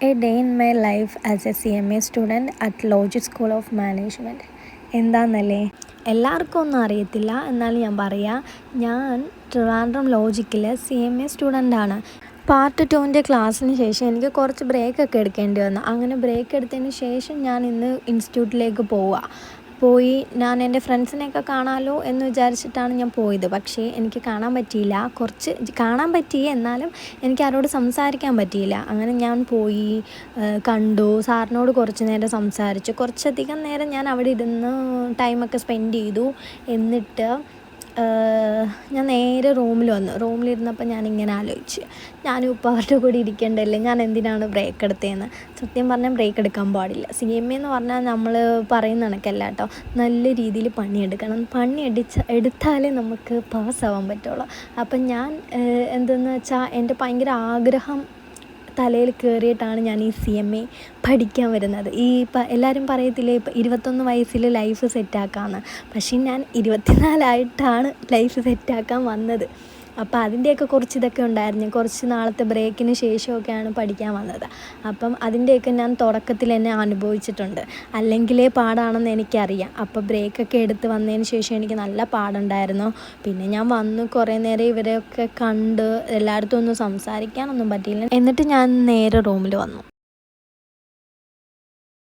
A day in my life as a CMA student at Logic School of Management. എന്താണെന്നല്ലേ, എല്ലാവർക്കും ഒന്നും അറിയത്തില്ല, എന്നാലും ഞാൻ പറയാം. ഞാൻ ട്രിവാൻഡ്രം ലോജിക്കിൽ CMA സ്റ്റുഡൻ്റാണ്. പാർട്ട് 2 ക്ലാസ്സിന് ശേഷം എനിക്ക് കുറച്ച് ബ്രേക്കൊക്കെ എടുക്കേണ്ടി വന്നു. അങ്ങനെ ബ്രേക്ക് എടുത്തതിന് ശേഷം ഞാൻ ഇന്ന് ഇൻസ്റ്റിറ്റ്യൂട്ടിലേക്ക് പോയി ഞാൻ എൻ്റെ ഫ്രണ്ട്സിനെയൊക്കെ കാണാമല്ലോ എന്ന് വിചാരിച്ചിട്ടാണ് ഞാൻ പോയത്. പക്ഷേ എനിക്ക് കാണാൻ പറ്റിയില്ല. കുറച്ച് കാണാൻ പറ്റി, എന്നാലും എനിക്ക് ആരോട് സംസാരിക്കാൻ പറ്റിയില്ല. അങ്ങനെ ഞാൻ പോയി കണ്ടു, സാറിനോട് കുറച്ച് നേരം സംസാരിച്ചു. കുറച്ചധികം നേരം ഞാൻ അവിടെ ഇരുന്ന് ടൈമൊക്കെ സ്പെൻഡ് ചെയ്തു. എന്നിട്ട് ഞാൻ നേരെ റൂമിലിരുന്നപ്പോൾ ഞാനിങ്ങനെ ആലോചിച്ച്, ഞാനും ഇപ്പോൾ അവരുടെ കൂടെ ഇരിക്കേണ്ടല്ലേ, ഞാൻ എന്തിനാണ് ബ്രേക്ക് എടുത്തതെന്ന്. സത്യം പറഞ്ഞാൽ ബ്രേക്ക് എടുക്കാൻ പാടില്ല. CMA എന്ന് പറഞ്ഞാൽ നമ്മൾ പറയുന്ന കണക്കല്ല കേട്ടോ, നല്ല രീതിയിൽ പണിയെടുക്കണം. എടുത്താലേ നമുക്ക് പാസ്സാവാൻ പറ്റുള്ളൂ. അപ്പം ഞാൻ എന്തെന്ന് വെച്ചാൽ എൻ്റെ ഭയങ്കര ആഗ്രഹം തലയിൽ കയറിയിട്ടാണ് ഞാൻ ഈ CMA പഠിക്കാൻ വരുന്നത്. എല്ലാവരും പറയത്തില്ലേ, 21 വയസ്സിൽ ലൈഫ് സെറ്റാക്കാമെന്ന്. പക്ഷേ ഞാൻ 24 ലൈഫ് സെറ്റാക്കാൻ വന്നത്. അപ്പോൾ അതിൻ്റെയൊക്കെ കുറച്ച് ഇതൊക്കെ ഉണ്ടായിരുന്നു. കുറച്ച് നാളത്തെ ബ്രേക്കിന് ശേഷമൊക്കെയാണ് പഠിക്കാൻ വന്നത്. അപ്പം അതിൻ്റെയൊക്കെ ഞാൻ തുടക്കത്തിൽ തന്നെ അനുഭവിച്ചിട്ടുണ്ട്. അല്ലെങ്കിലേ പാടാണെന്ന് എനിക്കറിയാം. അപ്പോൾ ബ്രേക്കൊക്കെ എടുത്ത് വന്നതിന് ശേഷം എനിക്ക് നല്ല പാടുണ്ടായിരുന്നു. പിന്നെ ഞാൻ വന്നു കുറേ നേരം ഇവരെയൊക്കെ കണ്ട് എല്ലായിടത്തും ഒന്നും സംസാരിക്കാനൊന്നും പറ്റിയില്ല. എന്നിട്ട് ഞാൻ നേരെ റൂമിൽ വന്നു.